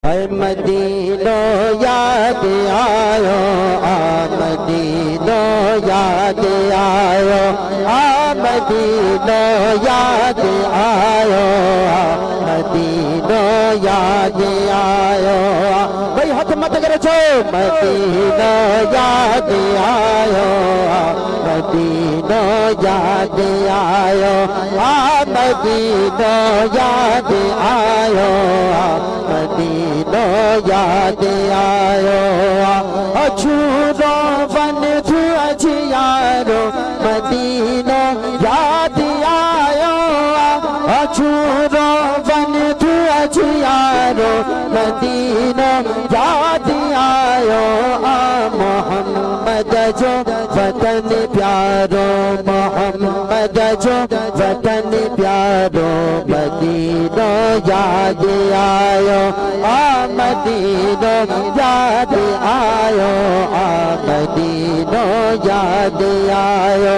मदीनो याद आयो मदीनो याद आयो मदीनो याद आयो मदीनो याद आयो भाई हाथ मत करे छो मदीनो याद आयो मदीनो याद आयो मदीनो याद आयो मदीनो याद आयो अछूरो बन थू अछियारो मदीनो याद आयो अछूरो बन थू अछियारो मदीनो याद आयो मोहम्मद जो वतन प्यारो मोहम्मद जो वतन प्यारो मदीनो याद आयो मदीनो याद आयो मदीनो याद आयो